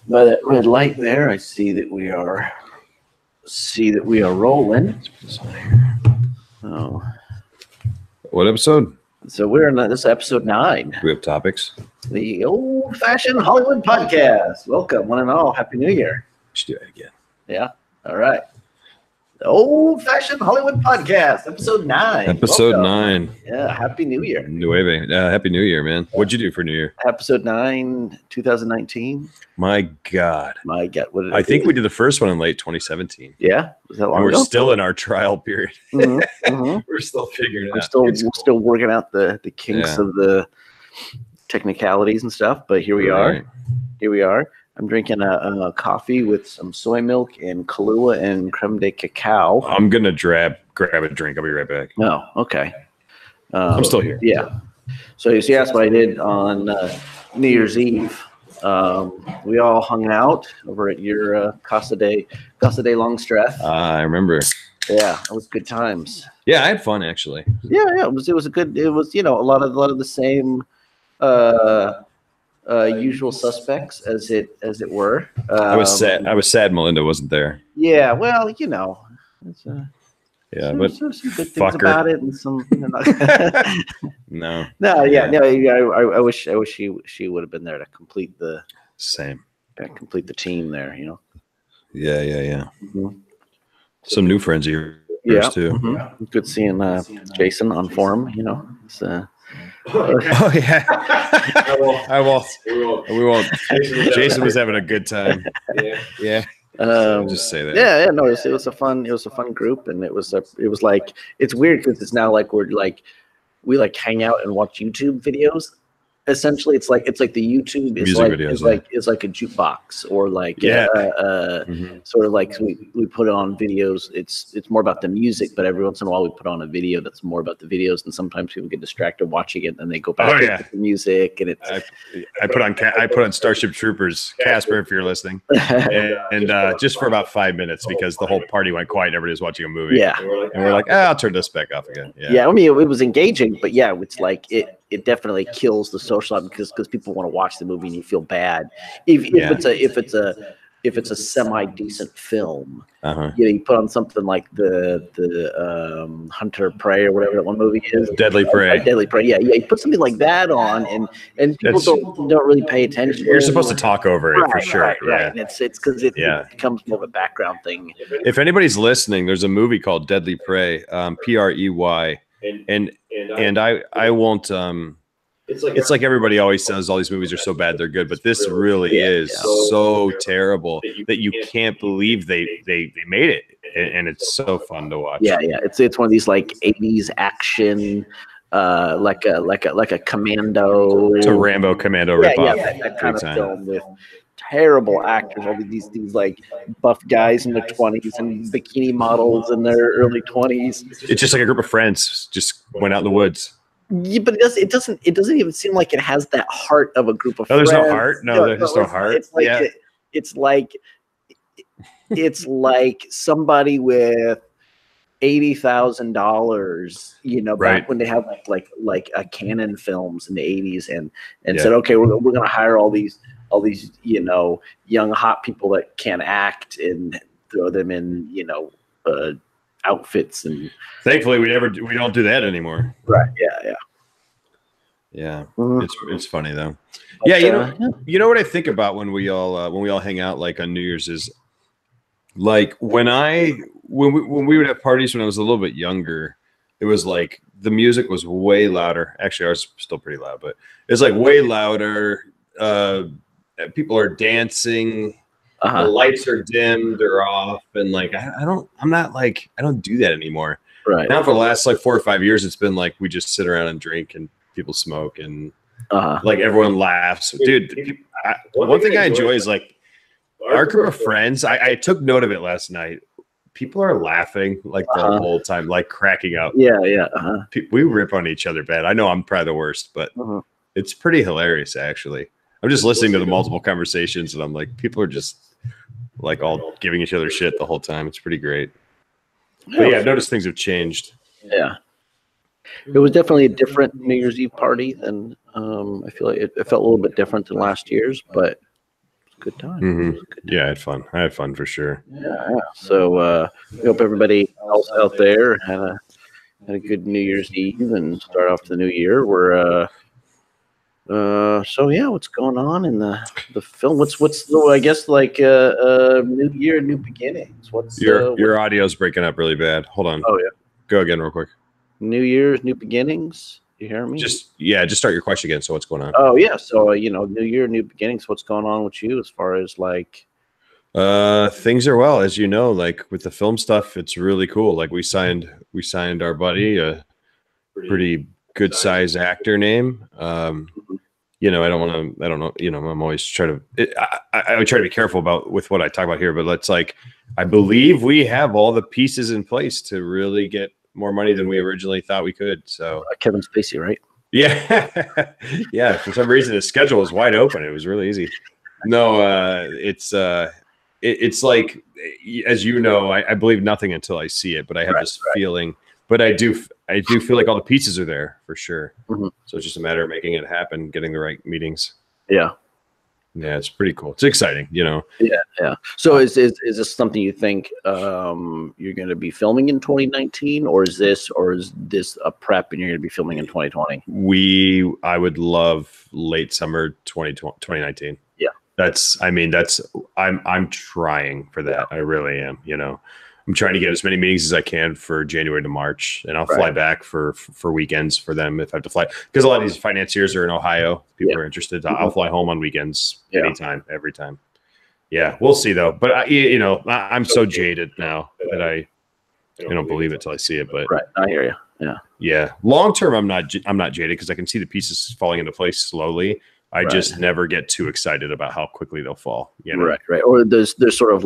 by that red light there, I see that we are rolling. Oh, what episode? So we're in this episode 9. We have topics. The Old Fashioned Hollywood Podcast. Welcome, one and all. Happy New Year. We should do it again. Yeah. All right. The Old Fashioned Hollywood Podcast, episode 9. Episode Welcome. 9. Yeah. Happy New Year. Nueve. Happy New Year, man. What'd you do for New Year? Episode 9, 2019. My God. My God. What did I think we did the first one in late 2017. Yeah. Was that long And we're ago? still in our trial period. Mm-hmm. We're still figuring it We're out. still working out the kinks of the technicalities and stuff, but here we are. Here we are. I'm drinking a coffee with some soy milk and Kahlua and creme de cacao. I'm gonna grab a drink. I'll be right back. Oh, okay. I'm still here. Yeah. So you see, that's what I did on New Year's Eve. We all hung out over at your Casa de Longstreth. I remember. Yeah, it was good times. Yeah, I had fun actually. Yeah, it was a lot of the same usual suspects as it were. I was sad Melinda wasn't there. Yeah, well, it's, Yeah, some but good things fuck her. about it, and some. No. I wish she would have been there to complete the Same. team there. Yeah. Mhm. Some new friends of yours too. Mhm. Good seeing Jason on forum. It's, Oh yeah. I won't. We won't. Jason was having a good time. Yeah. Just say that. Yeah. No, it was a fun group, and it was like, it's weird because it's now like we hang out and watch YouTube videos. Essentially, it's like the YouTube is Music videos, it's like a jukebox, or like Mhm. sort of like we put it on videos. It's more about the music, but every once in a while we put on a video that's more about the videos, and sometimes people get distracted watching it, and then they go back to the music, and it's. I put on Starship Troopers, Casper, if you're listening, and just for about 5 minutes because the whole party went quiet and everybody was watching a movie. Yeah, and we're like, I'll turn this back off again. Yeah. I mean, it was engaging, but yeah, it's like it definitely kills the social element because people want to watch the movie and you feel bad if it's a semi decent film. You put on something like the Hunter Prey or whatever that one movie is, Deadly Prey. Deadly Prey. Yeah. You put something like that on, and people don't really pay attention. You're supposed to talk over it for sure. Right. Yeah. And it's because it becomes more of a background thing. If anybody's listening, there's a movie called Deadly Prey, Prey, and I won't. It's like everybody always says all these movies are so bad they're good, but this really is so terrible that you can't believe they made it, and it's so fun to watch. Yeah. It's one of these like 80s action, like a Commando. It's a Rambo Commando ripoff. Yeah, that kind of film with terrible actors, all these like buff guys in their 20s and bikini models in their early 20s. It's just like a group of friends just went out in the woods. Yeah, but it doesn't even seem like it has that heart of a group of friends. There's no heart. No, there's no heart. It's like somebody with $80,000, back when they have like a Canon films in the 80s, and said, okay, we're gonna hire all these young hot people that can act and throw them in outfits. And thankfully we don't do that anymore. Right. Yeah. It's funny though. Yeah. You know what I think about when we all hang out like on New Year's is like when we would have parties when I was a little bit younger, it was like the music was way louder. Actually, ours was still pretty loud, but it's like way louder. People are dancing. The lights are dimmed or off, and like I don't do that anymore. Right now, for the last like 4 or 5 years, it's been like we just sit around and drink, and people smoke, and like everyone laughs. Dude, one thing I enjoy is like our group of friends. I took note of it last night. People are laughing like the whole time, like cracking up. Yeah. We rip on each other bad. I know I'm probably the worst, but it's pretty hilarious actually. I'm just listening to the multiple conversations, and I'm like, people are just like all giving each other shit the whole time. It's pretty great. But yeah, I've noticed things have changed. Yeah. It was definitely a different New Year's Eve party than I feel like it felt a little bit different than last year's, but it was a good time. Yeah, I had fun. I had fun for sure. Yeah. So we hope everybody else out there had a good New Year's Eve and start off the new year. We're so yeah, what's going on in the film? What's I guess like new year, new beginnings. What's your audio's breaking up really bad. Hold on. Oh yeah. Go again real quick. New Year's, new beginnings. You hear me? Just start your question again. So what's going on? Oh yeah. So new year, new beginnings. What's going on with you as far as like things are well, as you know, like with the film stuff, it's really cool. Like we signed our buddy, a pretty good size actor name. I don't know, I'm always trying to, I would try to be careful with what I talk about here, but let's I believe we have all the pieces in place to really get more money than we originally thought we could. So Kevin Spacey, right? Yeah. Yeah. For some reason, the schedule was wide open. It was really easy. No, it's like, as you know, I believe nothing until I see it, but I have this feeling, but I do feel like all the pieces are there for sure. So it's just a matter of making it happen, getting the right meetings. Yeah. Yeah. It's pretty cool. It's exciting, Yeah. Yeah. So is this something you think you're going to be filming in 2019 or is this a prep and you're going to be filming in 2020? I would love late summer 2019. Yeah. I'm trying for that. I really am, I'm trying to get as many meetings as I can for January to March, and I'll fly back for weekends for them if I have to fly. Because a lot of these financiers are in Ohio. People are interested. I'll fly home on weekends anytime, every time. Yeah, we'll see though. But I'm so jaded now that I don't believe it till I see it. But I hear you. Yeah. Yeah. Long term, I'm not jaded because I can see the pieces falling into place slowly. I just never get too excited about how quickly they'll fall. Right. Or there's sort of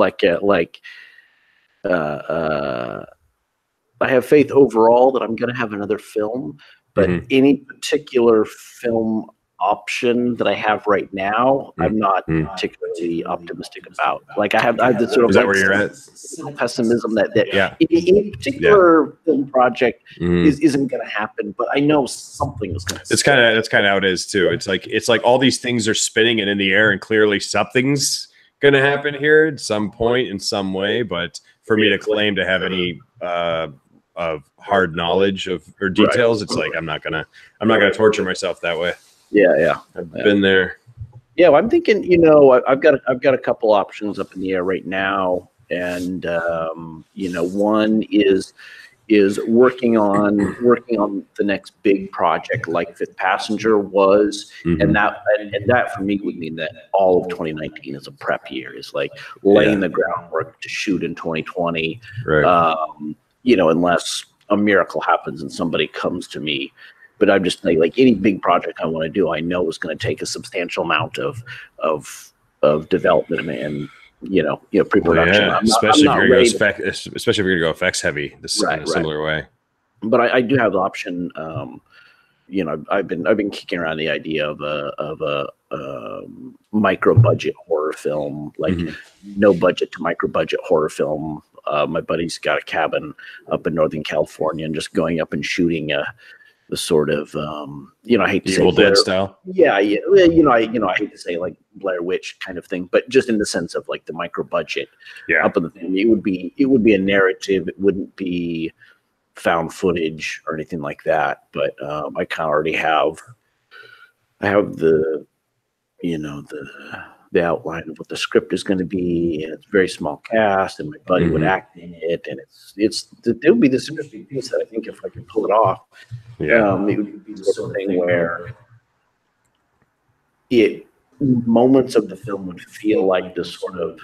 I have faith overall that I'm going to have another film, but any particular film option that I have right now, I'm not particularly optimistic about. Like I have this sort of is that where you're at? Pessimism that any particular film project isn't going to happen, but I know something is going to. That's kind of how it is too. It's like all these things are spinning and in the air, and clearly something's going to happen here at some point in some way, but for me to claim to have any of hard knowledge or details, it's like I'm not gonna torture myself that way. Yeah. I've been there. Yeah, well, I'm thinking, I've got a couple options up in the air right now, and one is working on the next big project like Fifth Passenger was, and that for me would mean that all of 2019 is a prep year. Is like laying the groundwork to shoot in 2020. Unless a miracle happens and somebody comes to me. But I'm just like any big project I want to do, I know is going to take a substantial amount of development and pre-production. Especially if you're going to go effects heavy, in a similar way. But I do have the option. I've been kicking around the idea of a micro budget horror film, like no budget to micro budget horror film. My buddy's got a cabin up in Northern California, and just going up and shooting the sort of I hate to say Evil Dead style. Yeah, I hate to say like Blair Witch kind of thing, but just in the sense of like the micro budget up in the thing. It would be a narrative. It wouldn't be found footage or anything like that. But I kind of already have the outline of what the script is going to be, and it's a very small cast, and my buddy would act in it, and it would be this interesting piece that I think if I could pull it off, it would be the sort of thing where moments of the film would feel like the sort of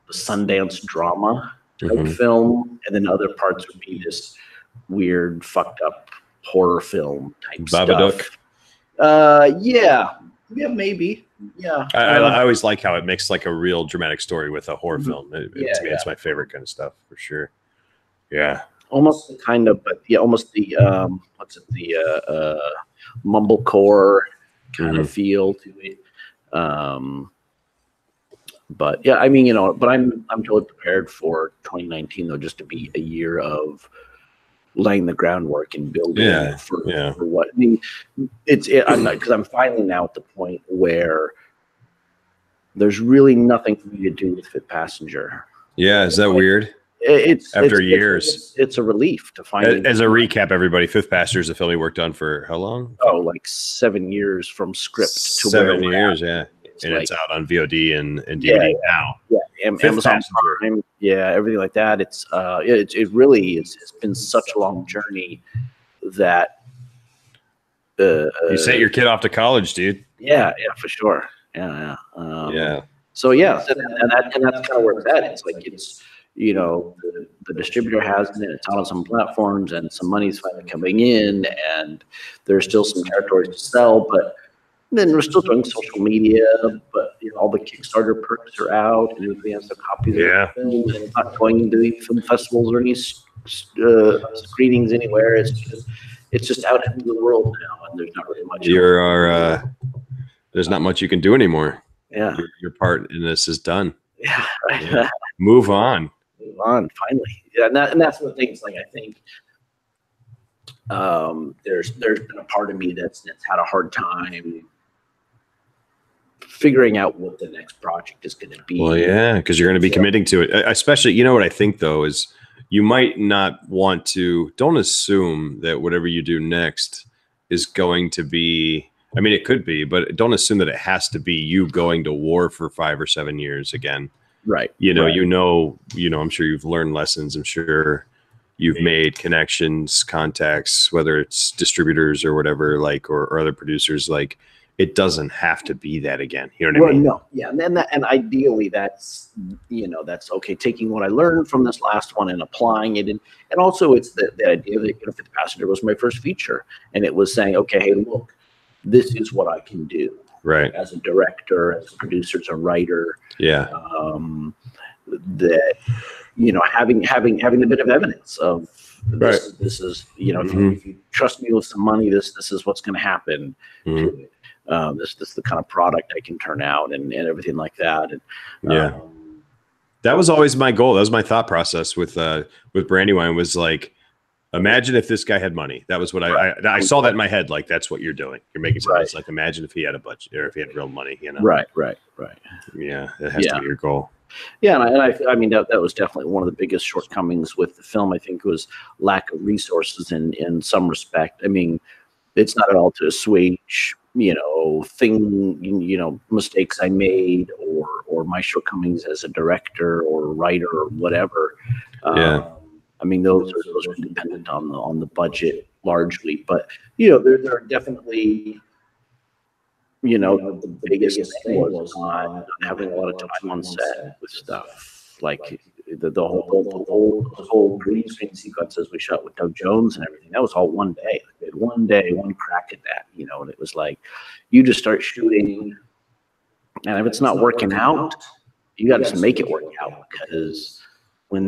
the Sundance drama type film, and then other parts would be this weird, fucked up horror film type Babadook. Stuff. Yeah, maybe. Yeah. I always like how it makes like a real dramatic story with a horror film. To me, it's my favorite kind of stuff for sure. Yeah. Almost kind of, but almost the mumblecore kind of feel to it. But yeah, I mean, but I'm totally prepared for 2019 though, just to be a year of laying the groundwork and building for what I mean. Because I'm finally now at the point where there's really nothing for me to do with Fit Passenger. Yeah, is that weird? After years, it's a relief to find. As a recap, everybody, Fifth Passenger is a film he worked on for how long? Oh, like 7 years from script to 7 years, and it's out on VOD and DVD now. Yeah, Amazon Prime, everything like that. It really is. It's been such a long journey that you sent your kid off to college, dude. Yeah, for sure. Yeah. So and that's kind of where it's at. It's like the distributor has it, it's out on some platforms, and some money's finally coming in, and there's still some territories to sell, but then we're still doing social media, but all the Kickstarter perks are out, and everybody has their copies of the film, and it's not going to the film festivals or any screenings anywhere. It's just out into the world now, and there's not really much. There's not much you can do anymore. Yeah, your part in this is done. Yeah. Move on. Finally. Yeah, and that's one of the things. Like, I think there's been a part of me that's had a hard time figuring out what the next project is going to be. Well, yeah, because you're going to be committing to it. Especially, what I think though is you might not want to. Don't assume that whatever you do next is going to be. I mean, it could be, but don't assume that it has to be you going to war for 5 or 7 years again. Right. I'm sure you've learned lessons. I'm sure you've made connections, contacts, whether it's distributors or whatever, or other producers. Like, it doesn't have to be that again. You know what I mean? No. Yeah. And ideally that's okay. Taking what I learned from this last one and applying it. And also it's the idea that Fifth Passenger was my first feature, and it was saying, okay, hey, look, this is what I can do. Right. As a director, as a producer, as a writer. Yeah. That, having a bit of evidence of this, this is, if you trust me with some money, this is what's going to happen. This is the kind of product I can turn out and everything like that. And that was always my goal. That was my thought process with Brandywine, was like, imagine if this guy had money. That was what I saw that in my head. Like, that's what you're doing. You're making something. It's like, imagine if he had a budget, or if he had real money, Right. Yeah. That has to be your goal. Yeah. And I mean, that was definitely one of the biggest shortcomings with the film. I think was lack of resources in some respect. I mean, it's not at all to assuage, mistakes I made or my shortcomings as a director or writer or whatever. I mean, those are dependent on the budget largely, but there are definitely, the biggest thing was not having a lot of time on set with stuff like the whole green screen sequences we shot with Doug Jones and everything. That was all one day. Like, we had one day, one crack at that, and it was like you just start shooting, and if it's not working out, you got to just make it work out, because when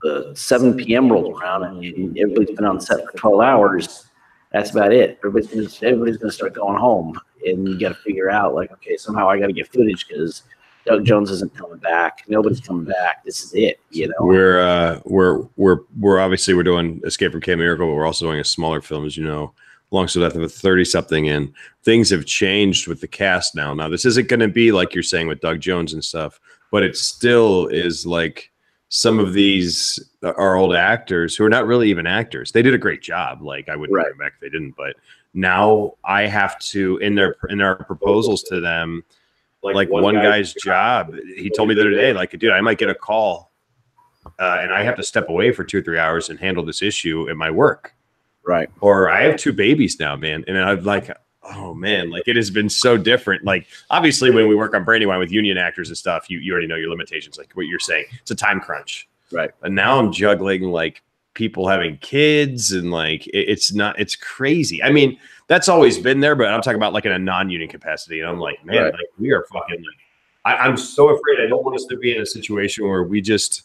the 7 p.m. rolls around and everybody's been on set for 12 hours, that's about it. Everybody's going to start going home, and you got to figure out, like, okay, somehow I got to get footage because Doug Jones isn't coming back. Nobody's coming back. This is it. We're obviously we're doing Escape from Camp Miracle, but we're also doing a smaller film, as you know, Long Slow Death of a 30-something, and things have changed with the cast now. Now, this isn't going to be like you're saying with Doug Jones and stuff, but it still is like some of these are old actors who are not really even actors. They did a great job. Like, I wouldn't go back if they didn't, but now I have to, in our proposals to them, like one guy's job, he told me the other day, like, dude, I might get a call and I have to step away for 2 or 3 hours and handle this issue at my work. Right. Or I have 2 babies now, man. And I'm like, oh man, like, it has been so different. Like, obviously when we work on Brandywine with union actors and stuff, you already know your limitations, like what you're saying. It's a time crunch. Right. And now I'm juggling like people having kids, and like, it's crazy. I mean, that's always been there, but I'm talking about like in a non-union capacity. And I'm like, man, like, we are fucking like, I'm so afraid. I don't want us to be in a situation where we just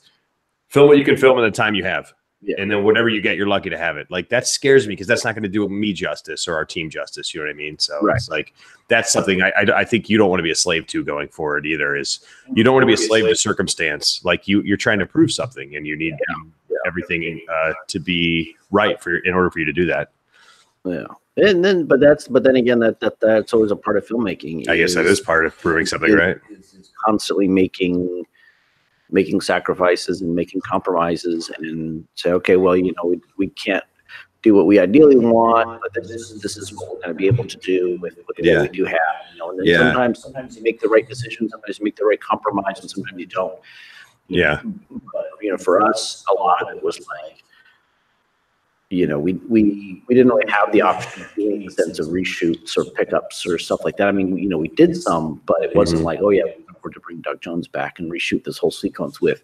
film what you can film in the time you have. Yeah. And then whatever you get, you're lucky to have it. Like, that scares me, because that's not going to do me justice or our team justice. You know what I mean? So it's like, that's something I think you don't want to be a slave to going forward either. Is you don't want to be a slave to circumstance. Like, you're trying to prove something, and you need everything to be right in order for you to do that. Yeah. And then, but then again, that's always a part of filmmaking. I guess that is part of proving something, right? Is constantly making sacrifices and making compromises, and say, okay, well, we can't do what we ideally want, but this is what we're going to be able to do with what we do have. And then sometimes you make the right decision, sometimes you make the right compromise, and sometimes you don't. Yeah. But for us, a lot of it was like, we didn't really have the option of doing extensive reshoots or pickups or stuff like that. I mean, we did some, but it wasn't like, oh yeah, we're to bring Doug Jones back and reshoot this whole sequence with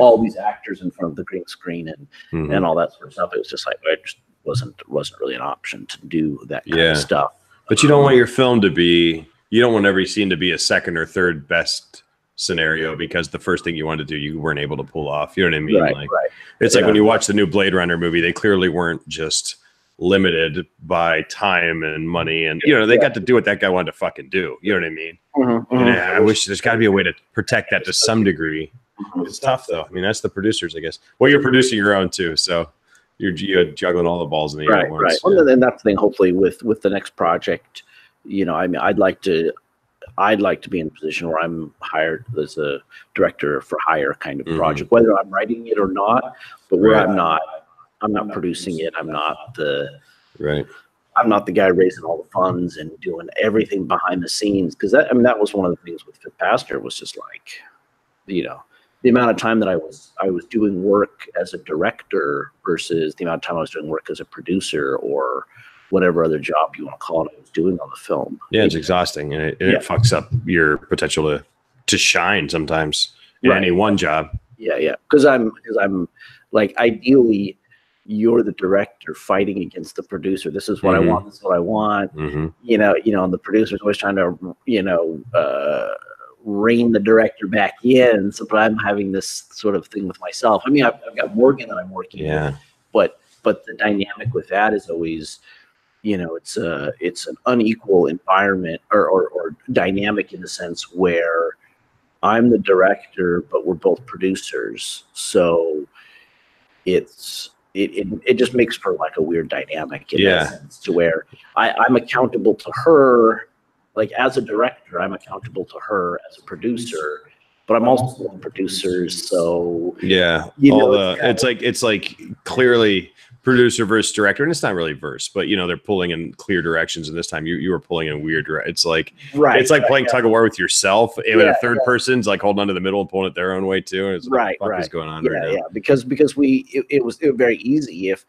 all these actors in front of the green screen and all that sort of stuff. It was just like, it just wasn't really an option to do that kind of stuff. But you don't want your film to be, you don't want every scene to be a second or third best scenario because the first thing you wanted to do, you weren't able to pull off. You know what I mean? It's like when you watch the new Blade Runner movie, they clearly weren't just limited by time and money, and they got to do what that guy wanted to fucking do. You know what I mean? I wish there's got to be a way to protect that to some degree. It's tough though. I mean, that's the producers, I guess. Well, you're producing your own too, so you're juggling all the balls in the air at once. Right. Well, then that's the thing. Hopefully, with the next project, I mean, I'd like to be in a position where I'm hired as a director for hire kind of project, whether I'm writing it or not, but where I'm not producing it. I'm not the guy raising all the funds and doing everything behind the scenes. Cause that was one of the things with Fit Pastor was just like, the amount of time that I was doing work as a director versus the amount of time I was doing work as a producer or whatever other job you want to call it, I was doing on the film. Yeah, it's exhausting, and it fucks up your potential to shine sometimes in any one job. Yeah. Because I'm like, ideally, you're the director fighting against the producer. This is what I want. This is what I want. And the producer's always trying to rein the director back in. So, but I'm having this sort of thing with myself. I mean, I've got Morgan that I'm working with, but the dynamic with that is always, it's an unequal environment or dynamic in the sense where I'm the director, but we're both producers. So it just makes for like a weird dynamic in that sense, to where I'm accountable to her, like as a director, I'm accountable to her as a producer, but I'm also one producer. So it's like clearly producer versus director, and it's not really verse, but they're pulling in clear directions, and this time you were pulling in weird it's like playing tug of war with yourself, and a third person's like holding onto the middle and pulling it their own way too. And it's like, what the fuck is going on right now? Because it was very easy if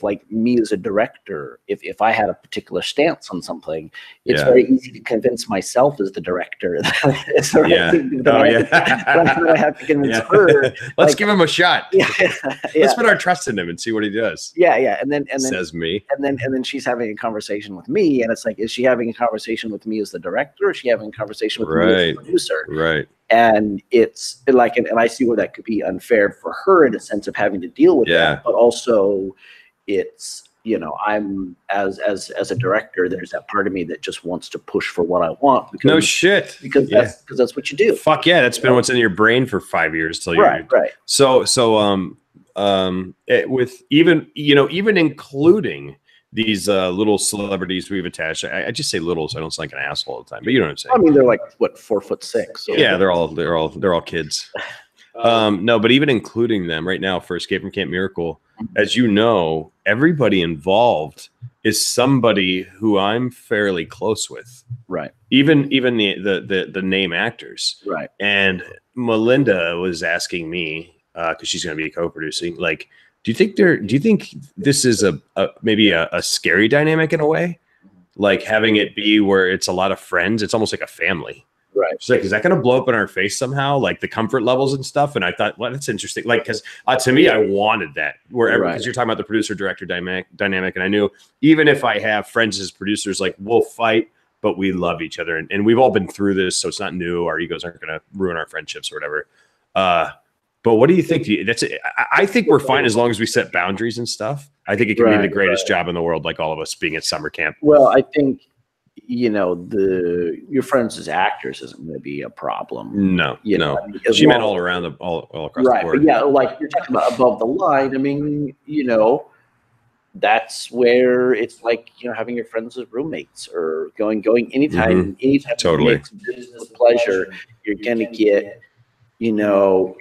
like me as a director, if I had a particular stance on something, it's very easy to convince myself as the director that it's the right thing to do. I have to convince her. Let's give him a shot. Let's put our trust in him and see what he does. And then says me. And then she's having a conversation with me, and it's like, is she having a conversation with me as the director, or is she having a conversation with me as the producer? Right. And it's like, and I see where that could be unfair for her in a sense of having to deal with that, but also it's, I'm as a director, there's that part of me that just wants to push for what I want. Because that's what you do. Fuck yeah, that's been what's in your brain for 5 years till you're right. So with even including these little celebrities we've attached. I just say little so I don't sound like an asshole all the time, but you know what I'm saying. I mean, they're like what, 4'6". So yeah, they're all kids. No, but even including them right now for Escape from Camp Miracle, as you know, everybody involved is somebody who I'm fairly close with. Right. Even the name actors. Right. And Melinda was asking me, because she's going to be co-producing, like, do you think this is maybe a scary dynamic in a way? Like having it be where it's a lot of friends, it's almost like a family. Right. She's like, is that going to blow up in our face somehow? Like the comfort levels and stuff. And I thought, well, that's interesting. Like, because to me, I wanted that wherever, because you're talking about the producer director dynamic. And I knew even if I have friends as producers, like we'll fight, but we love each other. And we've all been through this. So it's not new. Our egos aren't going to ruin our friendships or whatever. But what do you think? I think we're fine as long as we set boundaries and stuff. I think it can be the greatest job in the world, like all of us being at summer camp. Well, I think you know, your friends as actors isn't going to be a problem. No, you no. know, I mean, She meant all around all across the board. But yeah, like you're talking about above the line. I mean, you know, that's where it's like, you know, having your friends as roommates or going anytime Totally. it's business pleasure, you're gonna get, you know,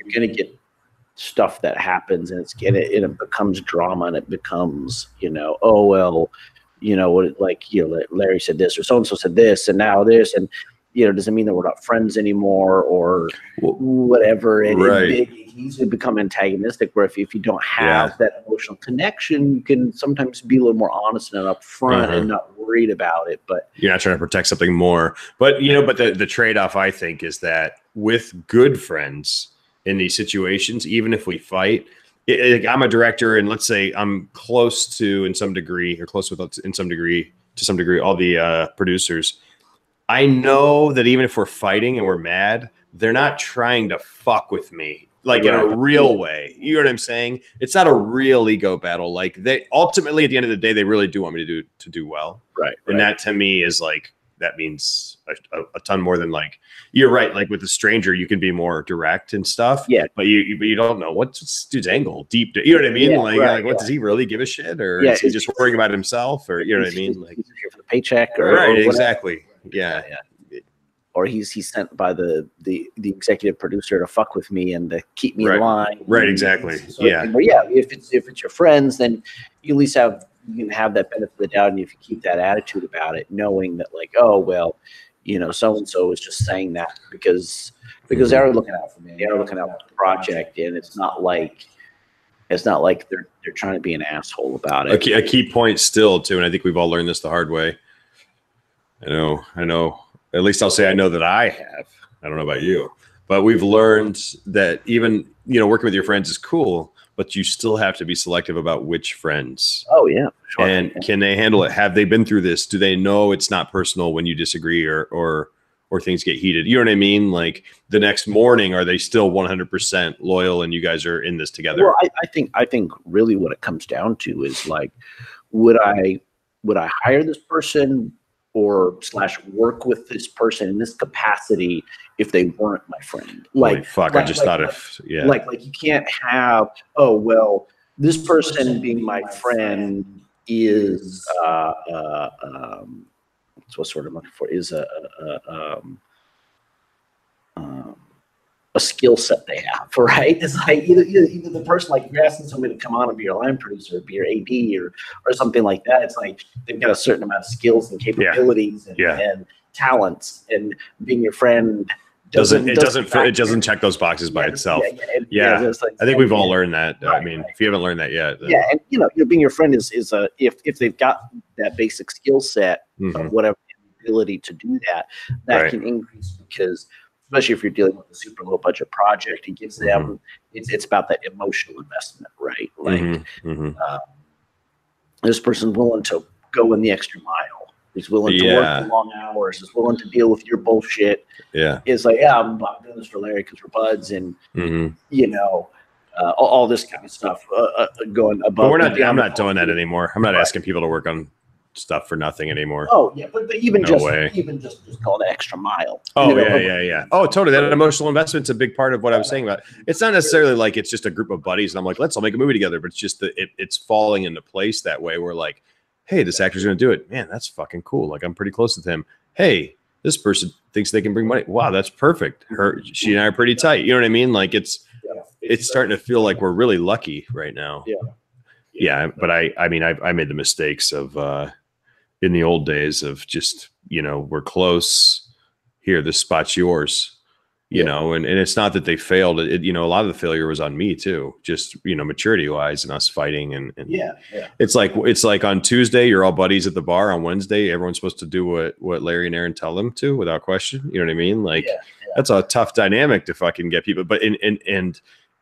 stuff that happens, and it becomes drama, and it becomes, you know, oh well, you know what, like, you know, Larry said this or so and so said this and now this, and you know, doesn't mean that we're not friends anymore or whatever. And it easily become antagonistic, where if you don't have that emotional connection, you can sometimes be a little more honest and upfront and not worried about it. But you're not trying to protect something more. But you know, but the trade-off, I think, is that with good friends in these situations, even if we fight, I'm a director, and let's say I'm close to, in some degree, or close with, in some degree, to some degree, all the producers. I know that even if we're fighting and we're mad, they're not trying to fuck with me, like in a real way. You know what I'm saying? It's not a real ego battle. Like, they ultimately, at the end of the day, they really do want me to do well. Right. And that to me is like, that means a ton more than, like, you're right. Like with a stranger, you can be more direct and stuff. Yeah. But you don't know what's this dude's angle deep. You know what I mean? Like what does he really give a shit, or is he just worrying about himself, or you know what I mean? Like, he's here for the paycheck, or right? Or exactly. Yeah. Or he's sent by the executive producer to fuck with me and to keep me in line. Right. Exactly. Yeah. But yeah, if it's your friends, then you at least you can have that benefit of the doubt, and if you keep that attitude about it, knowing that, like, oh well, you know, so and so is just saying that because they're looking out for me, they're looking out for the project, and it's not like they're trying to be an asshole about it. A key point still too, and I think we've all learned this the hard way. I know. At least I'll say I know that I have. I don't know about you, but we've learned that even, you know, working with your friends is cool, but you still have to be selective about which friends. Oh yeah, sure. And can they handle it? Have they been through this? Do they know it's not personal when you disagree or things get heated? You know what I mean? Like the next morning, are they still 100% loyal and you guys are in this together? Well, I think really what it comes down to is, like, would I hire this person or / work with this person in this capacity if they weren't my friend? Like, holy fuck, I just thought of, yeah. Like you can't have, oh, well, this person being my friend is, what's sort of looking for, is a skill set they have, right? It's like either the person, like, you're asking somebody to come on and be your line producer, be your AD, or something like that. It's like they've got a certain amount of skills and capabilities and talents, and being your friend doesn't check those boxes by itself. Yeah. Like, I think we've all learned that. Right, I mean, if you haven't learned that yet, then. Yeah, and you know, being your friend is if they've got that basic skill set of whatever ability to do that can increase, because especially if you're dealing with a super low budget project, it gives them it's about that emotional investment, right? Like this person's willing to go in the extra mile. He's willing to work the long hours. He's willing to deal with your bullshit. Yeah, it's like, yeah, I'm doing this for Larry because we're buds, and you know, all this kind of stuff going above. But I'm not doing that anymore. I'm not asking people to work on stuff for nothing anymore. Oh yeah, but even just call it extra mile. Oh yeah. Oh, totally. That emotional investment's a big part of what I was saying about. It's not necessarily like it's just a group of buddies and I'm like, let's all make a movie together, but it's just that it's falling into place that way. We're like, hey, this actor's gonna do it. Man, that's fucking cool. Like, I'm pretty close with him. Hey, this person thinks they can bring money. Wow, that's perfect. She and I are pretty tight. You know what I mean? Like it's starting to feel like we're really lucky right now. Yeah. But I mean, I made the mistakes of in the old days of just, you know, we're close here, this spot's yours, you know, and it's not that they failed. You know, a lot of the failure was on me too, just, you know, maturity wise and us fighting. And it's like on Tuesday, you're all buddies at the bar. On Wednesday, everyone's supposed to do what Larry and Aaron tell them to without question. You know what I mean? Like that's a tough dynamic to fucking get people, but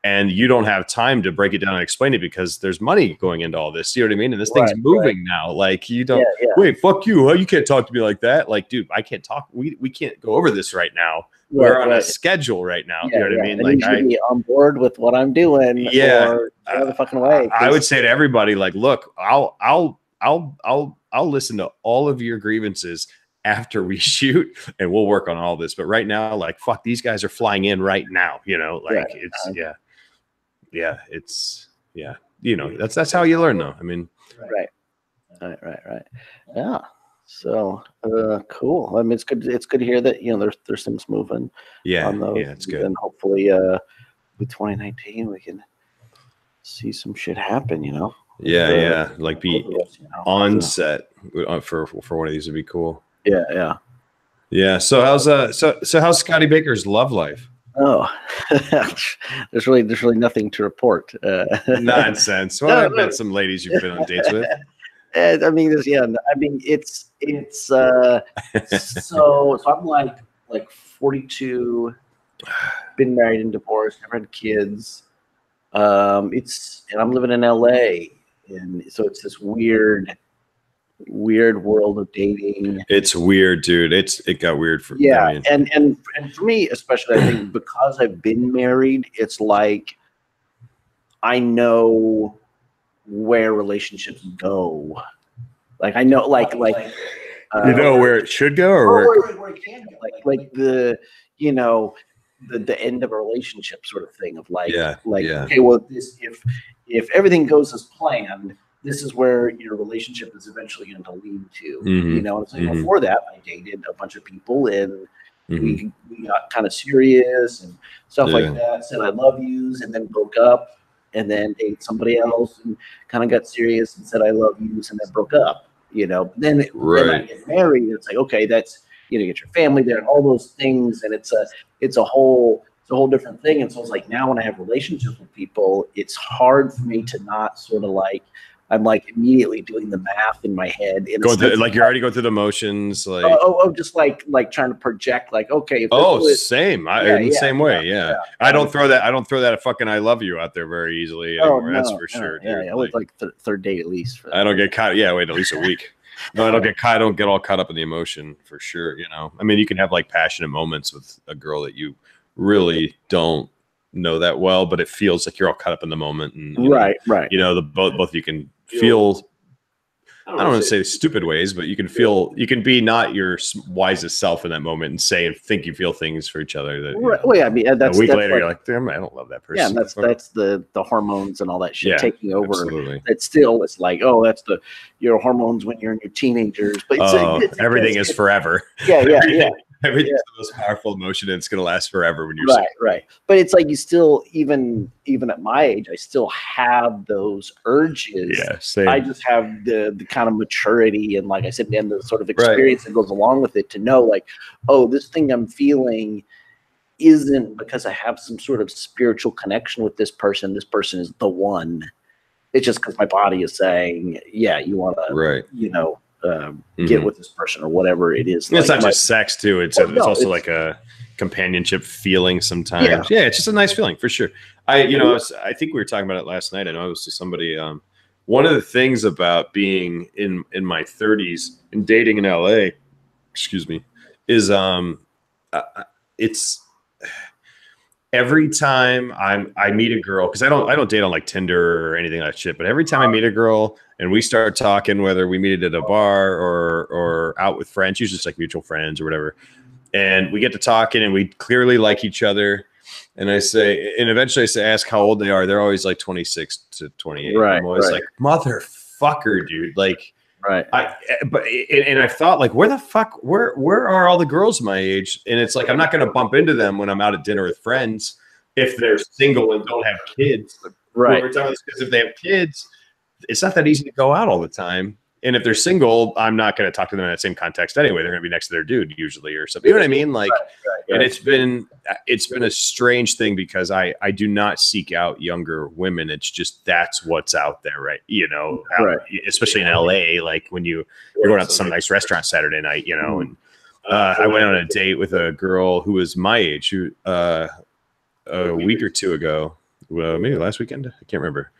and you don't have time to break it down and explain it because there's money going into all this. You know what I mean? And this thing's moving now. Like you don't wait, fuck you. You can't talk to me like that. Like, dude, I can't talk. We can't go over this right now. We're on a schedule right now. You know what I mean? Like, I be on board with what I'm doing. Or the fucking way. I would say to everybody, like, look, I'll listen to all of your grievances after we shoot, and we'll work on all this. But right now, like, fuck, these guys are flying in right now. You know, like it's it's you know, that's how you learn, though. I mean, right. Yeah. So cool. I mean, it's good to hear that, you know, there's things moving. Yeah, it's good. And hopefully with 2019 we can see some shit happen, you know. Like be on set for one of these would be cool. Yeah. So how's Scotty Baker's love life? Oh, there's really nothing to report. Nonsense. Well, I've met some ladies you've been on dates with. I mean, it's so I'm like 42, been married and divorced, never had kids. And I'm living in LA, and so it's this weird world of dating. It's weird, dude. It got weird for and for me especially, I think because I've been married, it's like I know where relationships go. Like I know, like you know where it should go, or where it can go. Like the, you know, the end of a relationship sort of thing of okay, well, this if everything goes as planned, this is where your relationship is eventually going to lead to. You know, and so before that, I dated a bunch of people, and we got kind of serious and stuff like that. Said I love yous, and then broke up, and then dated somebody else and kind of got serious and said I love yous, and then broke up. You know, then I get married. It's like, okay, that's, you know, you get your family there and all those things, and it's a whole different thing. And so it's like, now when I have relationships with people, it's hard for me to not sort of like, I'm like immediately doing the math in my head. Like you're already going through the motions, like just like trying to project, like, okay. Same. In the same way. Yeah. I don't throw that a fucking I love you out there very easily anymore. That's for sure. Dude. I would like third date at least. I don't get caught. Yeah, wait at least a week. No, I don't get all caught up in the emotion for sure. You know, I mean, you can have like passionate moments with a girl that you really don't know that well, but it feels like you're all caught up in the moment, and right. You know, both of you can feel. I don't want to say stupid ways, but you can be not your wisest self in that moment and say and think you feel things for each other. That, right. Well, yeah, I mean, that's a week later, you're like, damn, I don't love that person. Yeah, that's the hormones and all that shit taking over. Absolutely. It's still, it's like, oh, that's your hormones when you're in your teenagers. But everything is forever. Yeah. Everything's the most powerful emotion, and it's going to last forever when you're right. But it's like you still, even at my age, I still have those urges. Yeah, same. I just have the kind of maturity and, like I said, and the sort of experience that goes along with it to know, like, oh, this thing I'm feeling isn't because I have some sort of spiritual connection with this person. This person is the one. It's just because my body is saying, yeah, you want to, you know, get with this person or whatever it is. It's not just sex too. It's also like a companionship feeling sometimes. Yeah, it's just a nice feeling for sure. I think we were talking about it last night. I know I was to somebody. One of the things about being in my 30s and dating in LA, is it's every time I meet a girl, because I don't date on like Tinder or anything like that shit, but every time I meet a girl and we start talking, whether we meet at a bar or out with friends, usually it's like mutual friends or whatever, and we get to talking and we clearly like each other, and eventually I ask how old they are. They're always like 26 to 28. Right. I'm always like, motherfucker, dude. Like, right. I thought, like, where are all the girls my age? And it's like, I'm not going to bump into them when I'm out at dinner with friends if they're single and don't have kids. Right. Because if they have kids, it's not that easy to go out all the time. And if they're single, I'm not going to talk to them in that same context anyway. They're going to be next to their dude usually or something. You know what I mean? Like, and it's been a strange thing because I do not seek out younger women. It's just, that's what's out there, right? You know, especially in LA, like when you're going out to some nice restaurant Saturday night, you know, and I went on a date with a girl who was my age, who a week or two ago, maybe last weekend, I can't remember.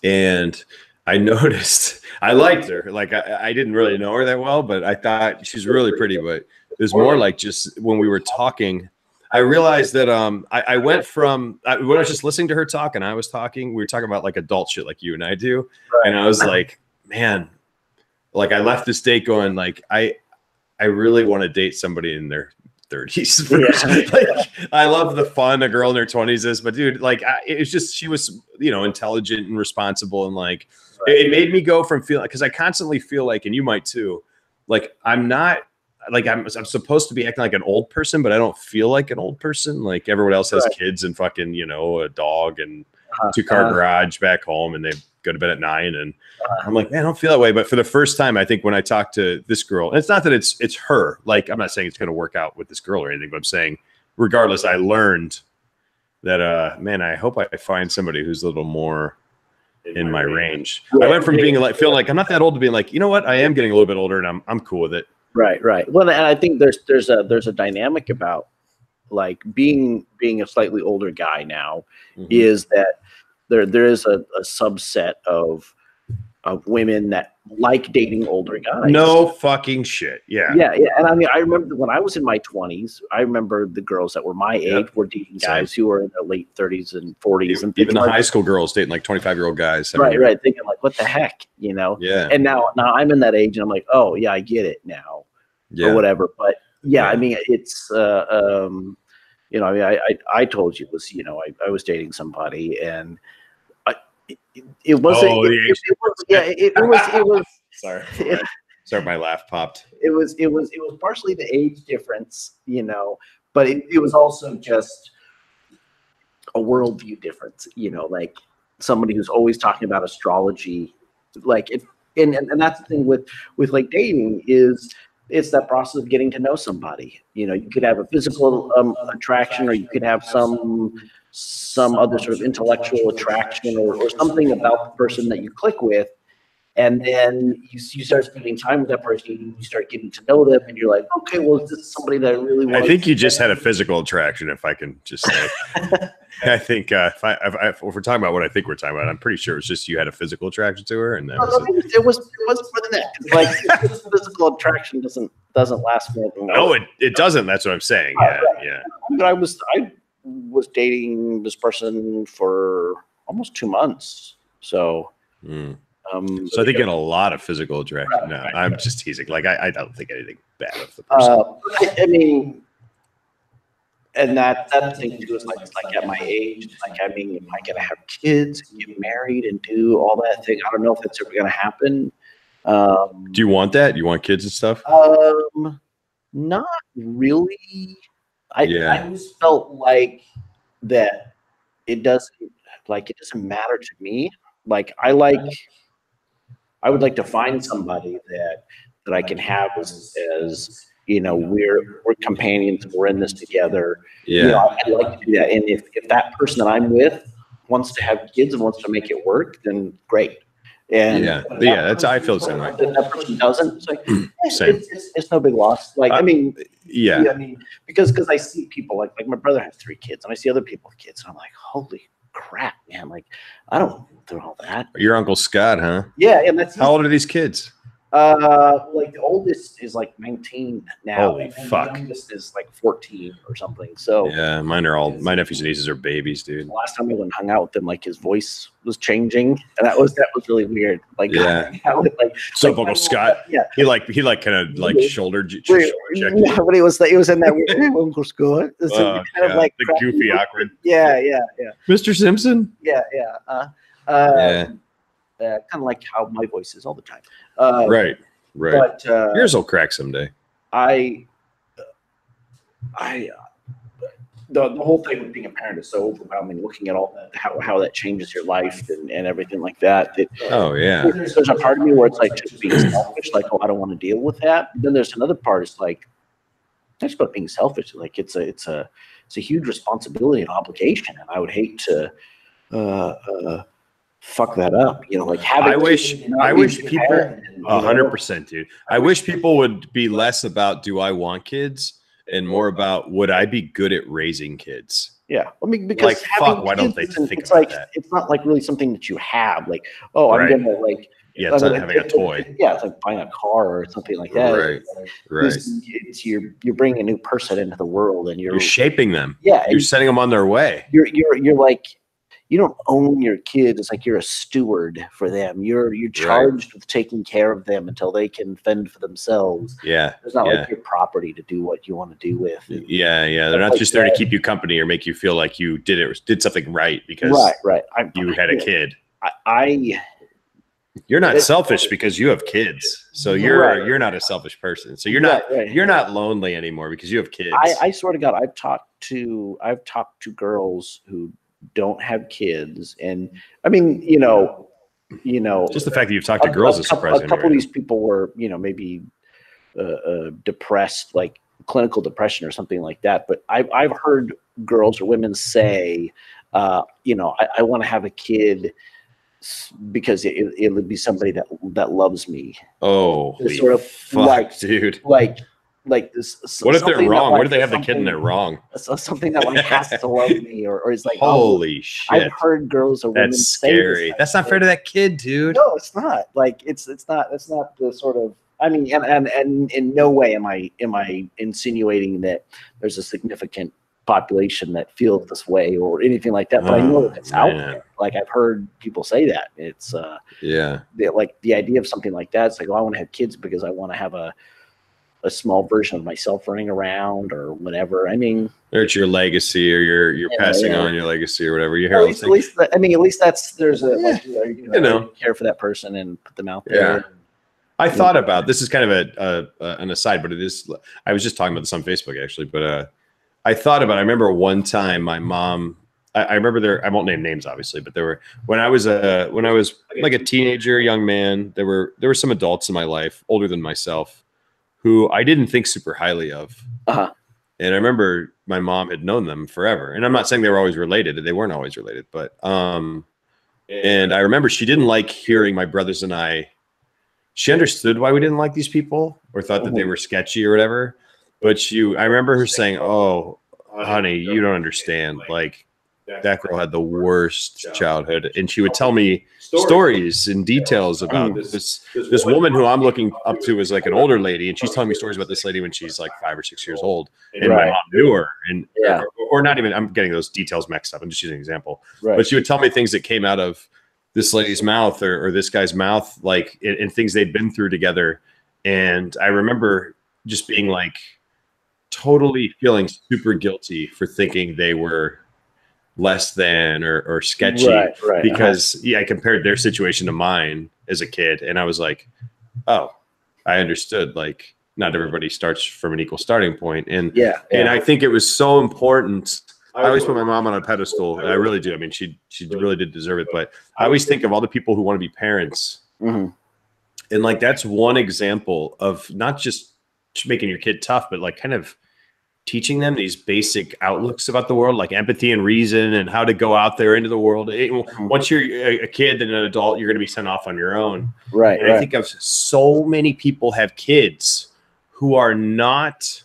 And I noticed I liked her. Like I didn't really know her that well, but I thought she's really pretty. But it was more like just when we were talking, I realized that I went from when I was just listening to her talk and I was talking, we were talking about like adult shit like you and I do. And I was like, man, like I left this date going like I really want to date somebody in their 30s. Like, I love the fun a girl in her 20s is, but dude, like it's just she was, you know, intelligent and responsible, and like it made me go from feeling, because I constantly feel like, and you might too, like I'm not like I'm supposed to be acting like an old person, but I don't feel like an old person. Like everyone else has kids and fucking, you know, a dog and 2-car garage back home, and they go to bed at 9, and I'm like, man, I don't feel that way. But for the first time, I think when I talked to this girl, and it's not that it's her, like I'm not saying it's going to work out with this girl or anything, but I'm saying regardless, I learned that man, I hope I find somebody who's a little more in my range. I went from being like feeling like I'm not that old to being like, you know what, I am getting a little bit older, and I'm cool with it. Right. Well, and I think there's a dynamic about like being a slightly older guy now, is that there is a subset of women that like dating older guys. No fucking shit. Yeah. And I mean, I remember when I was in my 20s, I remember the girls that were my age were dating guys who were in their late 30s and 40s, and even the high school girls dating like 25-year-old guys. Right. Thinking like, what the heck, you know? Yeah. And now I'm in that age, and I'm like, oh yeah, I get it now, or whatever. But I mean, it's you know, I mean, I told you it was, you know, I was dating somebody, and it wasn't. It was. Sorry, my laugh popped. It was partially the age difference, you know, but it was also just a worldview difference, you know, like somebody who's always talking about astrology, like it, and that's the thing with like dating is. It's that process of getting to know somebody. You know, you could have a physical attraction, or you could have some other sort of intellectual attraction, or something about the person that you click with. And then you start spending time with that person, you start getting to know them, and you're like, okay, well, this is somebody that I really want. I think you just had a physical attraction, if I can just say. I think if we're talking about what I think we're talking about, I'm pretty sure it's just you had a physical attraction to her, and then it was more than that. Like physical attraction doesn't last more than. No, it doesn't. That's what I'm saying. Yeah. But I was dating this person for almost 2 months, so. So I think in a lot of physical attraction. No, I'm just teasing. Like I don't think anything bad of the person. I mean, and that thing too is like at my age, like I mean, am I gonna have kids, get married, and do all that thing? I don't know if that's ever gonna happen. Do you want that? You want kids and stuff? Not really. I always felt like that it doesn't matter to me. Like I would like to find somebody that I can have as you know, we're companions, we're in this together. Yeah. You know, I'd like to do that. And if that person that I'm with wants to have kids and wants to make it work, then great. And that's I feel the same way. If that person doesn't, it's like it's no big loss. Like I mean, because I see people like my brother has 3 kids, and I see other people with kids, and I'm like, holy crap, man! Like I don't go through all that. Your Uncle Scott, huh? Yeah, and that's how old are these kids? Like the oldest is like 19 now. Holy fuck! The youngest is like 14 or something. So yeah, my nephews and nieces are babies, dude. The last time I went and hung out with him, like his voice was changing, and that was really weird. Like so Uncle Scott, he kind of like shoulder checked. Yeah, but he was in that Uncle Scott. Kind of like the goofy, awkward. Yeah. Mr. Simpson. Yeah. Kind of like how my voice is all the time. Right. But yours will crack someday. The whole thing with being a parent is so overwhelming. Looking at all that, how that changes your life and everything like that. There's a part of me where it's like just being selfish, like, oh, I don't want to deal with that. But then there's another part. It's like that's about being selfish. Like it's a huge responsibility and obligation, and I would hate to fuck that up. You know, like having. I wish people 100%, dude. I wish people would be less about do I want kids and more about would I be good at raising kids. Yeah, I mean, because like fuck, why don't they think it's about like, that? It's not like really something that you have. Like, oh, I'm gonna like. Yeah, it's not having a toy. Yeah, it's like buying a car or something like that. Right. It's you're bringing a new person into the world, and you're shaping them. Yeah, you're sending them on their way. You're like, own your kids. It's like you're a steward for them. You're charged with taking care of them until they can fend for themselves. Yeah. It's not like your property to do what you want to do with. Yeah. They're not just there to keep you company or make you feel like you did something right because you had a kid. You're not selfish because you have kids. So you're not a selfish person. So you're not lonely anymore because you have kids. I swear to God, I've talked to girls who don't have kids, and I mean, just the fact that you've talked to girls is surprising. A couple of these people were, maybe depressed, like clinical depression or something like that. But I've heard girls or women say, I want to have a kid because it would be somebody that loves me. Oh, sort of fuck, dude. Like this. What if they're wrong? What if they have the kid and they're wrong? Something that has to love me, or is like, holy shit. I've heard girls or women that's scary. Say that's not fair to that kid, dude. No, it's not. Like it's not the sort of. I mean, and in no way am I insinuating that there's a significant population that feels this way or anything like that. But I know that it's out there. Like I've heard people say that. It's like the idea of something like that. It's like, I want to have kids because I want to have a small version of myself running around or whatever. I mean, or it's your legacy, or you're passing on your legacy or whatever. You hear at least that's there's a care for that person and put them out there. Yeah. I thought about this is kind of an aside, but it is. I was just talking about this on Facebook actually, but I thought about. I remember one time my mom. I remember I won't name names obviously, but there were when I was like a teenager, young man. There were some adults in my life older than myself who I didn't think super highly of. Uh-huh. And I remember my mom had known them forever. And I'm not saying they were always related. They weren't always related, but and I remember she didn't like hearing my brothers and I. She understood why we didn't like these people or thought that they were sketchy or whatever. But I remember her saying, "Oh, honey, you don't understand. Like that girl had the worst childhood." And she would tell me stories and details about this woman who I'm looking up to as like an older lady. And she's telling me stories about this lady when she's like 5 or 6 years old. And my mom knew her. And or not even, I'm getting those details mixed up. I'm just using an example. Right. But she would tell me things that came out of this lady's mouth or this guy's mouth, like and things they'd been through together. And I remember just being like totally feeling super guilty for thinking they were less than or sketchy because I compared their situation to mine as a kid. And I was like, oh, I understood. Like not everybody starts from an equal starting point. And and I think it was so important. I always put my mom on a pedestal. And I really do. I mean, she really did deserve it. But I always think of all the people who want to be parents. Mm-hmm. And like, that's one example of not just making your kid tough, but like kind of teaching them these basic outlooks about the world, like empathy and reason and how to go out there into the world. Once you're a kid and an adult, you're going to be sent off on your own. Right. And I think of so many people have kids who are not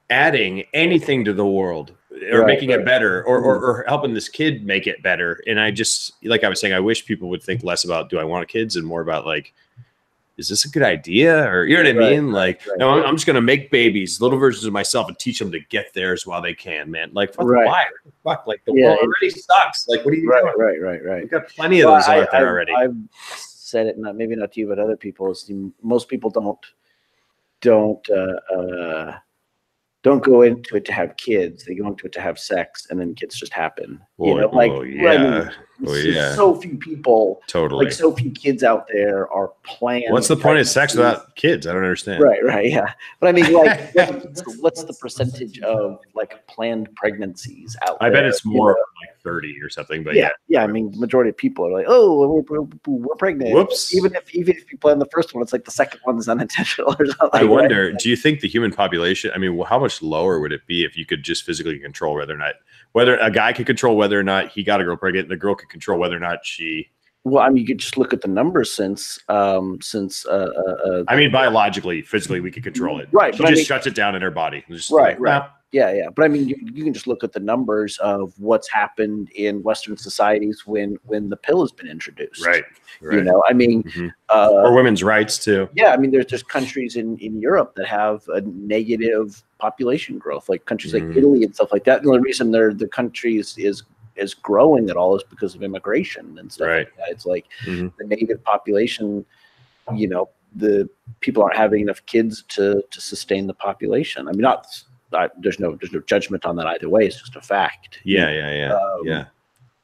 adding anything to the world or making it better or helping this kid make it better. And I just, like I was saying, I wish people would think less about, do I want kids, and more about like, is this a good idea? Or, you know what I mean? No, I'm just going to make babies, little versions of myself, and teach them to get theirs while they can, man. Like, why? Fuck, like the world already sucks. Like, what are you doing? Right. We've got plenty of those out there already. I've said it, maybe not to you, but other people. Most people don't go into it to have kids. They go into it to have sex, and then kids just happen. So few people, like so few kids out there are planned. What's the point of sex without kids? I don't understand. Right, yeah. But I mean, like, what's the percentage of like planned pregnancies out there? I bet it's more like 30 or something. But yeah. I mean, the majority of people are like, oh, we're pregnant. Whoops. Even if you plan the first one, it's like the second one is unintentional or something. I wonder, do you think the human population? I mean, how much lower would it be if you could just physically control whether a guy could control whether or not he got a girl pregnant, and the girl could control whether or not she. Well, I mean, you could just look at the numbers since. I mean, biologically, physically, we could control it. Right. She shuts it down in her body. Right. Yeah. But I mean, you can just look at the numbers of what's happened in Western societies when the pill has been introduced. Right. You know, I mean, or women's rights too. Yeah, I mean, there's countries in Europe that have a negative population growth, like countries like Italy and stuff like that. And the reason the country is is growing at all is because of immigration and stuff like that. It's like the native population, you know, the people aren't having enough kids to sustain the population. I mean, there's no judgment on that either way. It's just a fact.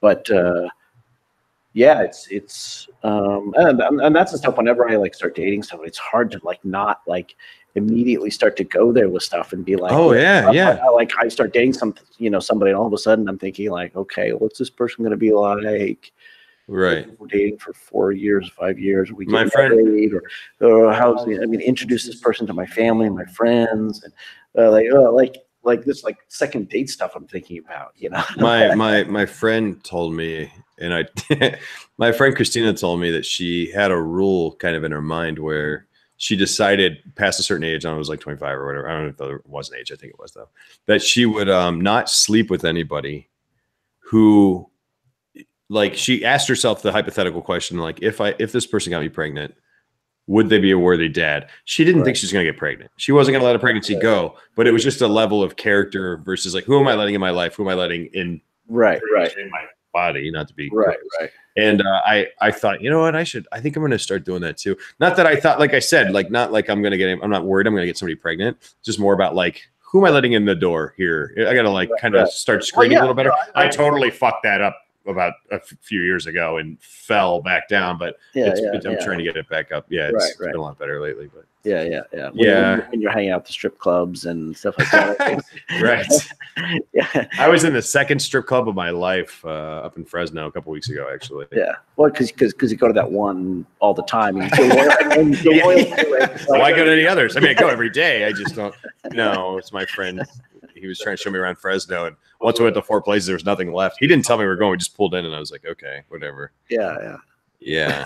But it's and that's the stuff. Whenever I like start dating someone, it's hard to like not like immediately start to go there with stuff and be like, I start dating somebody, and all of a sudden I'm thinking like, okay, what's this person going to be like? Right. We're dating for 4 years, 5 years. We get married, or introduce this person to my family and my friends, and like this like second date stuff I'm thinking about, my friend told me, and my friend Christina told me that she had a rule kind of in her mind where she decided past a certain age, I was like 25 or whatever. I don't know if there was an age, I think it was though, that she would not sleep with anybody who, like, she asked herself the hypothetical question, like, if this person got me pregnant, would they be a worthy dad? She didn't think she was going to get pregnant. She wasn't going to let a pregnancy go, but it was just a level of character versus like, who am I letting in my life? Who am I letting in? Right. In my body, not to be right. And I thought, you know what, I think I'm going to start doing that too. Not that I thought, like I said, like, not like I'm not worried I'm going to get somebody pregnant. Just more about like, who am I letting in the door here? I got to like kind of start screening a little better. I totally fucked that up about a few years ago and fell back down, but I'm trying to get it back up. Yeah, it's been a lot better lately. But when you're hanging out at the strip clubs and stuff like that. Right. I was in the second strip club of my life up in Fresno a couple weeks ago, actually. Yeah. Well, because you go to that one all the time. And you feel loyal to it. Why go to any others? I mean, I go every day. I just don't. No, it's my friend. He was trying to show me around Fresno, and once we went to 4 places, there was nothing left. He didn't tell me we were going. We just pulled in, and I was like, okay, whatever. Yeah.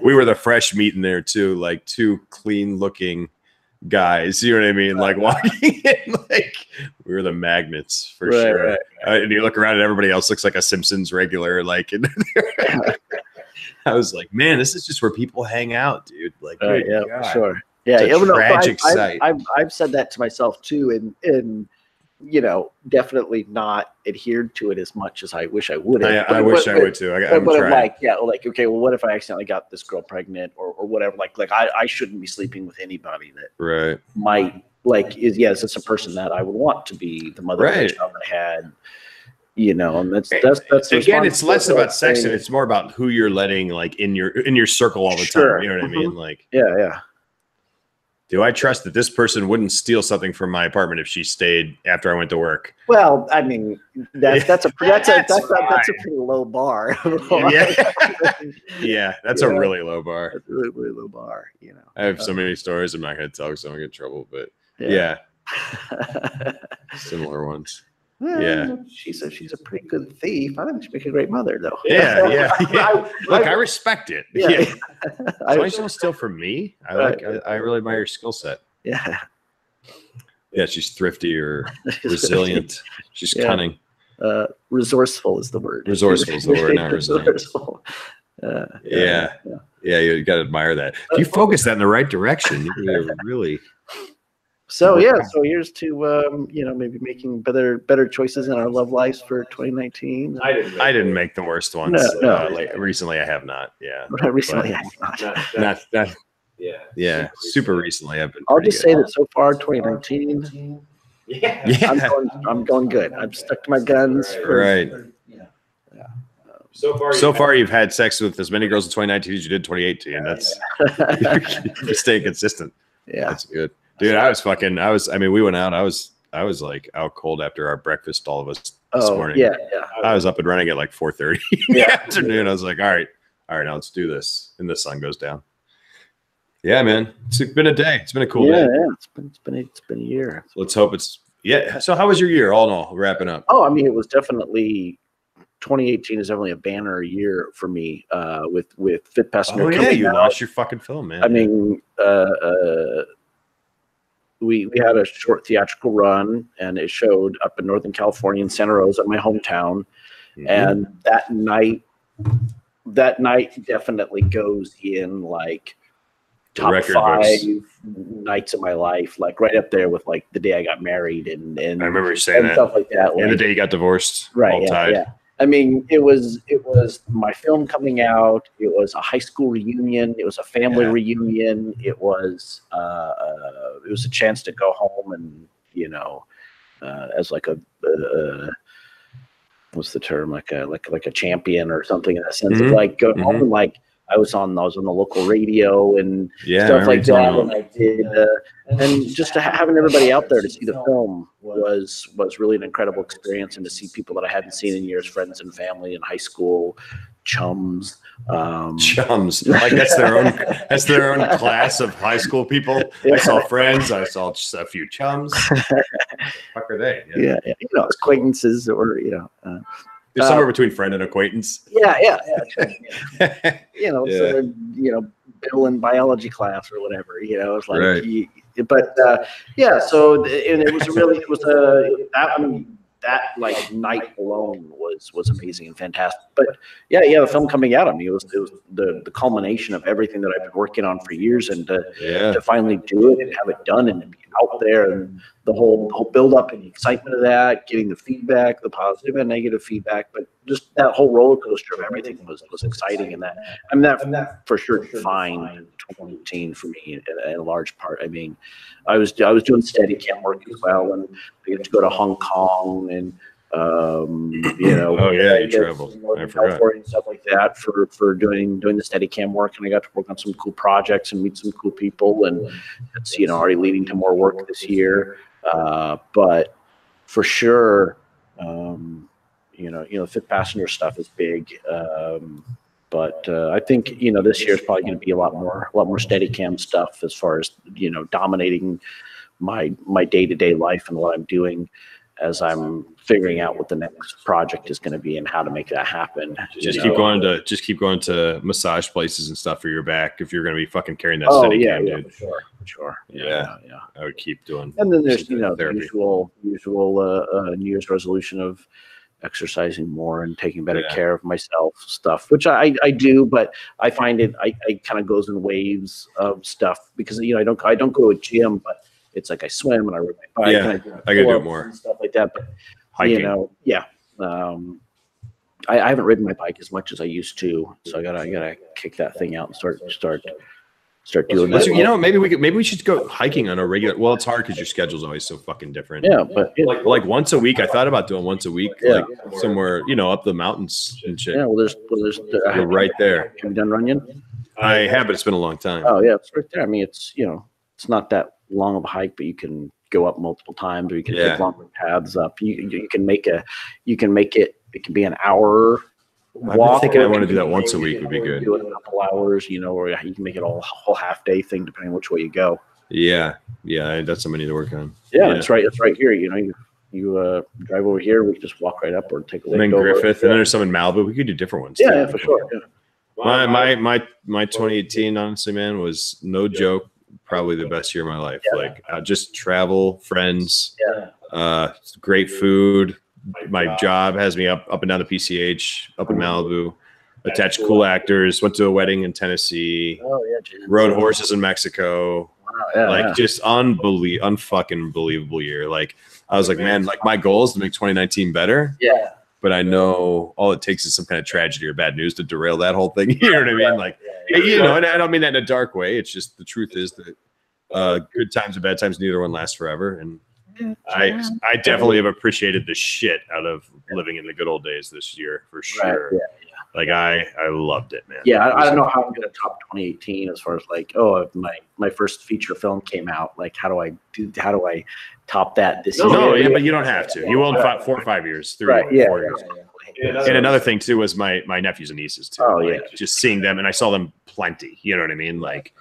We were the fresh meat in there too, like 2 clean-looking guys. You know what I mean? Like walking in, like we were the magnets for sure. Right. And you look around, and everybody else looks like a Simpsons regular. Like, I was like, man, this is just where people hang out, dude. Like, for sure. Yeah, tragic sight. I've said that to myself too, and definitely not adhered to it as much as I wish I would have. I wish I would too. I'm trying. Okay, well, what if I accidentally got this girl pregnant or whatever? Like I shouldn't be sleeping with anybody that might it's a person that I would want to be the mother of the child I had. And that's again, it's less about sex and it's more about who you're letting like in your circle all the time. You know what I mean? Like, yeah. Do I trust that this person wouldn't steal something from my apartment if she stayed after I went to work? Well, I mean, that's a pretty low bar. Yeah, that's a really low bar. That's a really, really low bar. I have so many stories I'm not going to tell because I'm going to get in trouble, but similar ones. Well, she's a pretty good thief. I think she'd make a great mother, though. Yeah. Look, I respect it. Yeah. As long as you don't steal from me, I really admire your skill set. Yeah. Yeah, she's thrifty or resilient. She's cunning. Resourceful is the word. Resourceful is the word, not resilient. Yeah, you got to admire that. If you focus that in the right direction, you're really. So here's to maybe making better choices in our love lives for 2019. I didn't make the worst ones. No. Recently, I have not. Yeah. Recently, I have not. Yeah. Super recently, I've been. I'll just say that so far, 2019. Yeah. I'm going good. I'm stuck to my guns. Right. So far, you've had sex with as many girls in 2019 as you did 2018. That's you're staying consistent. Yeah, that's good. Dude, we went out. I was like out cold after our breakfast, all of us this morning. Yeah. I was up and running at like 4:30 in the afternoon. I was like, all right, now let's do this. And the sun goes down. Yeah, man. It's been a day. It's been a cool day. Yeah. It's been a year. Let's hope So how was your year all in all, wrapping up? Oh, I mean, it was definitely 2018 is definitely a banner year for me with Fit Passenger. Oh yeah, you launched your fucking film, man. I mean, we had a short theatrical run, and it showed up in Northern California in Santa Rosa, my hometown. Mm-hmm. And that night definitely goes in like top 5 nights of my life, like right up there with like the day I got married and I remember you saying that stuff like that. And the day you got divorced, right? Yeah. I mean, it was my film coming out. It was a high school reunion. It was a family reunion. It was a chance to go home and, you know, as like a what's the term, like a champion or something, in that sense of like going home and like I was on the local radio and stuff like that, and I did, and just having everybody out there to see the film was really an incredible experience, and to see people that I hadn't seen in years, friends and family in high school, chums. Like that's their own class of high school people. I saw friends, I saw just a few chums. Fuck are they? Yeah, you know, acquaintances, or you know. There's somewhere between friend and acquaintance. Yeah. You know, so they're, you know, Bill in biology class or whatever. You know, it's like, So and I mean, that like night alone was amazing and fantastic. But the film coming out, I mean, it was the culmination of everything that I've been working on for years, and to finally do it and have it done and be out there, and the whole build up and the excitement of that, getting the feedback, the positive and negative feedback, but just that whole roller coaster of everything was exciting, and that for sure defined 2018 for me in a large part. I mean, I was doing Steadicam work as well, and I get to go to Hong Kong and you know, you traveled. I forgot. And stuff like that for doing the Steadicam work, and I got to work on some cool projects and meet some cool people, and it's, you know, already leading to more work this year. But for sure, you know, Fifth Passenger stuff is big. But I think, you know, this year is probably going to be a lot more Steadicam stuff as far as, you know, dominating my day-to-day life and what I'm doing as I'm figuring out what the next project is going to be and how to make that happen. Just keep going to massage places and stuff for your back if you're going to be fucking carrying that Steadicam, dude. For sure. Yeah. I would keep doing. And then there's, you know, the usual New Year's resolution of exercising more and taking better care of myself stuff, which I do, but I find it I kind of goes in waves of stuff, because, you know, I don't go to a gym, but it's like I swim and I ride my bike. Yeah, and I gotta do more and stuff like that. But hiking, you know, I haven't ridden my bike as much as I used to, so I gotta kick that thing out and start doing that. You know, maybe we should go hiking on a regular. Well, it's hard because your schedule's always so fucking different. Yeah, but like once a week. I thought about doing once a week, like somewhere, you know, up the mountains and shit. Yeah, well, there's you're right there. Have you done Runyon? I have, but it's been a long time. Oh yeah, it's right there. I mean, it's, you know, it's not that long of a hike, but you can go up multiple times, or you can take longer paths up. You can make it. It can be an hour walk. I'm thinking I want to do that once a week would be good. Do it in a couple hours, you know, or you can make it a whole half day thing depending on which way you go. Yeah, that's something I need to work on. Yeah, it's right here. You know, you drive over here. We can just walk right up, or take a look. And then Griffith, and then there's some in Malibu. We could do different ones. Yeah, for sure. Yeah. My 2018, honestly, man, was no joke. Probably the best year of my life. Like just travel, friends, great food. My job has me up and down the PCH, up in Malibu. Attached cool actors. Went to a wedding in Tennessee. Rode horses in Mexico. Wow, just unfucking believable year. Like I was like, man, like my goal is to make 2019 better. Yeah. But I know all it takes is some kind of tragedy or bad news to derail that whole thing. You know what I mean? Like, you know, and I don't mean that in a dark way. It's just the truth is that good times and bad times, neither one lasts forever. And I definitely have appreciated the shit out of living in the good old days this year, for sure. Right, Like I loved it, man. Yeah, I don't know how I'm going to top 2018 as far as like, if my first feature film came out, like how do I top that this year? No, yeah, but you don't have to. You will in 4 or 5 years, 4 years. And another thing too was my nephews and nieces too. Oh, like, just seeing them, and I saw them plenty. You know what I mean? Like,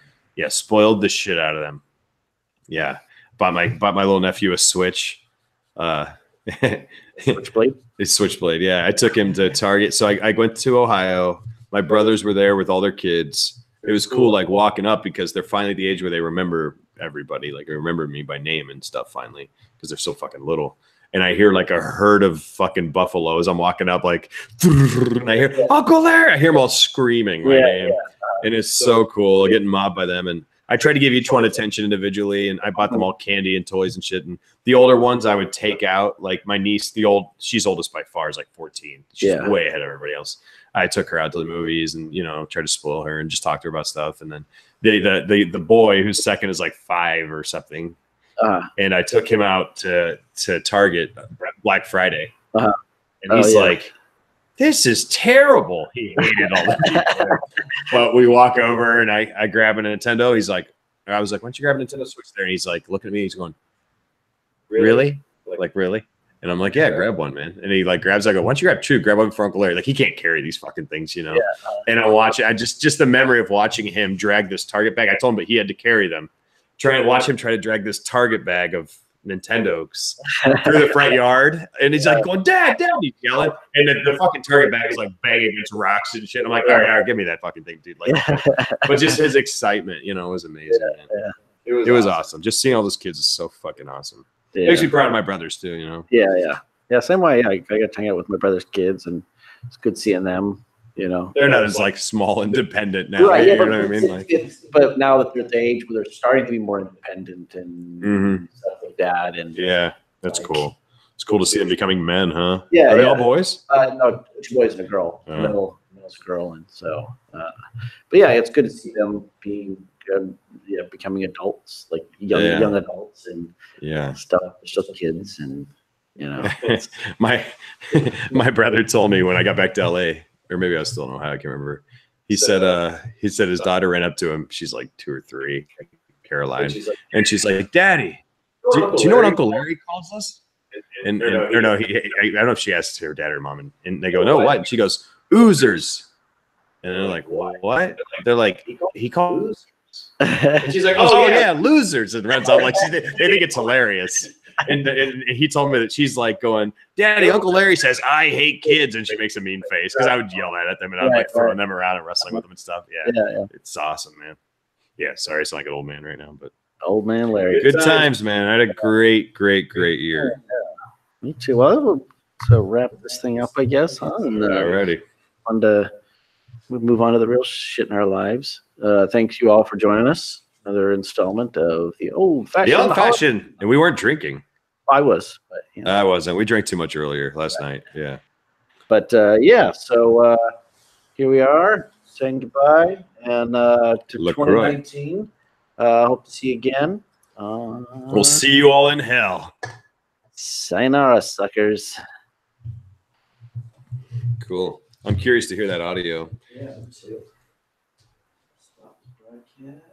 spoiled the shit out of them. Yeah, bought my little nephew a Switch. Switchblade? It's Switchblade, yeah. I took him to Target. So I went to Ohio. My brothers were there with all their kids. It was cool, like walking up, because they're finally at the age where they remember everybody. Like they remember me by name and stuff finally, because they're so fucking little. And I hear like a herd of fucking buffaloes. I'm walking up like, and I hear, Uncle Larry. I hear them all screaming my name. And it's so cool getting mobbed by them. And I tried to give each one attention individually, and I bought them all candy and toys and shit. And the older ones I would take out, like my niece, she's oldest by far, is like 14. She's way ahead of everybody else. I took her out to the movies and, you know, tried to spoil her and just talk to her about stuff. And then the boy who's second is like 5 or something. And I took him out to Target Black Friday. And he's like, this is terrible. He hated all that. But we walk over and I grab a Nintendo. He's like, I was like, why don't you grab a Nintendo Switch there? And he's like, looking at me. He's going, really? Like, really? And I'm like, yeah, grab one, man. And he like grabs, I go, why don't you grab 2? Grab one for Uncle Larry. Like, he can't carry these fucking things, you know? Yeah. And I watch it. I just the memory of watching him drag this Target bag. I told him, but he had to carry them. Watch him try to drag this Target bag of Nintendos through the front yard, and he's like going, Dad, he's yelling, and the fucking Target bag is like banging against rocks and shit. I'm like, all right, give me that fucking thing, dude. Like, but just his excitement, you know, was amazing. Man. It was awesome. Just seeing all those kids is so fucking awesome. It makes me proud of my brothers too, you know. Yeah. Same way. I got to hang out with my brother's kids, and it's good seeing them. You know, they're not as like small independent now. Right, you know what I mean? Like, but now that they're at the age where they're starting to be more independent and stuff like that, and that's like, cool. It's cool to see them becoming men, huh? Yeah, are they all boys? No, 2 boys and a girl. Middle's a girl, and so. But yeah, it's good to see them being becoming adults, like young adults and stuff. It's just kids, and you know. my brother told me when I got back to LA. Or maybe I still don't know how, I can remember. He said his daughter ran up to him. She's like 2 or 3, Caroline. And she's like, Daddy, do you know what Uncle Larry calls us? And I don't know if she asked her dad or mom. And they go, no, what? And she goes, oozers. And they're like, what? They're like, he calls. And she's like, oh yeah, losers. And runs out like they think it's hilarious. And he told me that she's like going, Daddy, Uncle Larry says I hate kids, and she makes a mean face because I would yell at them and I'd like throwing them around and wrestling with them and stuff. Yeah. It's awesome, man. Yeah, sorry, I sound like an old man right now, but old man Larry. Good times, man. I had a great year. Me too. Well, so wrap this thing up, I guess, huh? And, alrighty. We move on to the real shit in our lives. Thanks you all for joining us. Another installment of the old fashioned. And we weren't drinking. I was, but you know. I wasn't. We drank too much earlier last night. Yeah. But so here we are saying goodbye and to 2019. Hope to see you again. We'll see you all in hell. Sayonara, suckers. Cool. I'm curious to hear that audio. Yeah, me too. Stop the broadcast.